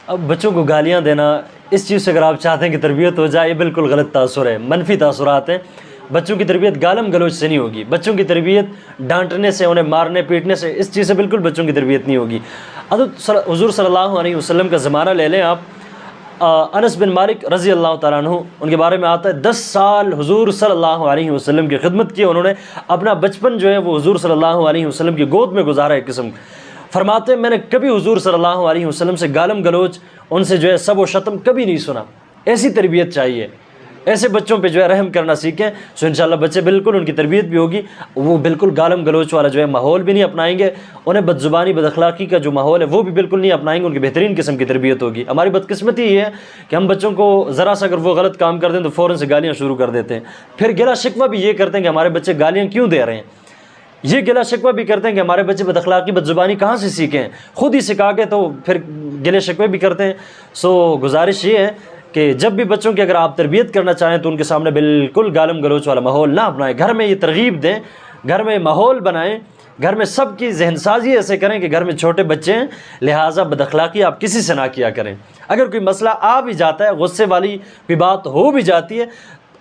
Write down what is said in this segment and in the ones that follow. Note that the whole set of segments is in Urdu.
اب بچوں کو گالیاں دینا، اس چیز سے اگر آپ چاہتے ہیں کہ تربیت ہو جائے، یہ بالکل غلط تاثر ہے، منفی تاثرات ہیں۔ بچوں کی تربیت گالم گلوچ سے نہیں ہوگی، بچوں کی تربیت ڈانٹنے سے، انہیں مارنے پیٹنے سے، اس چیز سے بالکل بچوں کی تربیت نہیں ہوگی۔ حضور صلی اللہ علیہ وسلم کا زمانہ لے لیں آپ، انس بن مالک رضی اللہ تعالیٰ عنہ، ان کے بارے میں آتا ہے 10 سال حضور صلی اللہ علیہ وسلم کی خدمت کی انہوں نے، اپنا بچپن جو ہے وہ حضور صلی اللہ علیہ وسلم کی گود میں گزارا ایک قسم۔ فرماتے ہیں میں نے کبھی حضور صلی اللہ علیہ وسلم سے گالم گلوچ، ان سے جو ہے سب و شتم کبھی نہیں سنا۔ ایسی تربیت چاہیے، ایسے بچوں پہ جو ہے رحم کرنا سیکھیں، سو انشاءاللہ بچے بالکل ان کی تربیت بھی ہوگی، وہ بالکل گالم گلوچ والا جو ہے ماحول بھی نہیں اپنائیں گے، انہیں بد زبانی بد اخلاقی کا جو ماحول ہے وہ بھی بالکل نہیں اپنائیں گے، ان کی بہترین قسم کی تربیت ہوگی۔ ہماری بدقسمتی یہ ہے کہ ہم بچوں کو ذرا سا اگر وہ غلط کام کر دیں تو فوراً سے گالیاں شروع کر دیتے ہیں، پھر گلا شکوہ بھی یہ کرتے ہیں کہ ہمارے بچے گالیاں کیوں دے رہے ہیں، یہ گلا شکوہ بھی کرتے ہیں کہ ہمارے بچے بد اخلاقی بد زبانی کہاں سے سیکھیں ہیں، خود ہی سکھا کے تو پھر گلے شکوے بھی کرتے ہیں۔ سو گزارش یہ ہے کہ جب بھی بچوں کی اگر آپ تربیت کرنا چاہیں تو ان کے سامنے بالکل گالم گلوچ والا ماحول نہ اپنائیں، گھر میں یہ ترغیب دیں، گھر میں ماحول بنائیں، گھر میں سب کی ذہن سازی ایسے کریں کہ گھر میں چھوٹے بچے ہیں، لہٰذا بد اخلاقی آپ کسی سے نہ کیا کریں۔ اگر کوئی مسئلہ آ بھی جاتا ہے، غصے والی کوئی بات ہو بھی جاتی ہے،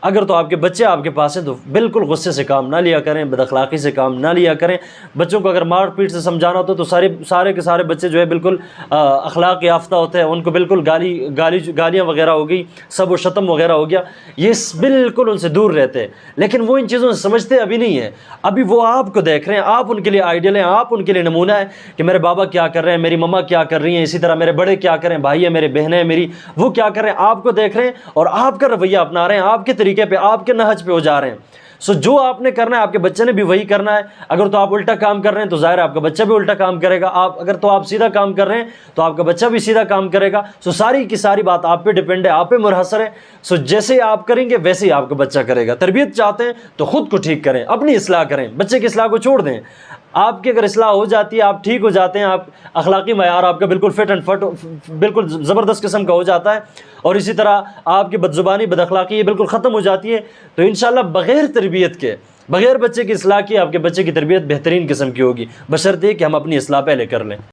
اگر تو آپ کے بچے آپ کے پاس ہیں تو بالکل غصے سے کام نہ لیا کریں، بد اخلاقی سے کام نہ لیا کریں۔ بچوں کو اگر مار پیٹ سے سمجھانا ہوتا تو سارے کے سارے بچے جو ہے بالکل اخلاق یافتہ ہوتے ہیں، ان کو بالکل گالیاں وغیرہ ہو گئی، سب و شتم وغیرہ ہو گیا، یہ بالکل ان سے دور رہتے ہیں، لیکن وہ ان چیزوں سے سمجھتے ابھی نہیں ہیں، ابھی وہ آپ کو دیکھ رہے ہیں، آپ ان کے لیے آئیڈیل ہیں، آپ ان کے لیے نمونہ ہے کہ میرے بابا کیا کر رہے ہیں، میری مما کیا کر رہی ہیں، اسی طرح میرے بڑے کیا کریں، بھائی ہیں میرے، بہنیں ہیں میری، وہ کیا کر رہے ہیں، آپ کو دیکھ رہے ہیں اور آپ کا رویہ اپنا رہے ہیں، آپ کے طریقے پہ، آپ کے نہج پہ ہو جا رہے ہیں۔ سو جو آپ نے کرنا ہے آپ کے بچے نے بھی وہی کرنا ہے۔ اگر تو آپ الٹا کام کر رہے ہیں تو ظاہر ہے آپ کا بچہ بھی الٹا کام کرے گا، اگر تو آپ سیدھا کام کر رہے ہیں تو آپ کا بچہ بھی سیدھا کام کرے گا۔ سو ساری کی ساری بات آپ پہ ڈیپینڈ ہے، آپ پہ منحصر ہے۔ سو جیسے آپ کریں گے ویسے ہی آپ کا بچہ کرے گا۔ تربیت چاہتے ہیں تو خود کو ٹھیک کریں، اپنی اصلاح کریں، بچے کی اصلاح کو چھوڑ دیں۔ آپ کی اگر اصلاح ہو جاتی ہے، آپ ٹھیک ہو جاتے ہیں، آپ اخلاقی معیار آپ کا بالکل فٹ اینڈ فٹ بالکل زبردست قسم کا ہو جاتا ہے، اور اسی طرح آپ کی بد زبانی بد اخلاقی یہ بالکل ختم ہو جاتی ہے، تو انشاءاللہ بغیر تربیت کے، بغیر بچے کی اصلاح کی آپ کے بچے کی تربیت بہترین قسم کی ہوگی، بشرطے کہ ہم اپنی اصلاح پہلے کر لیں۔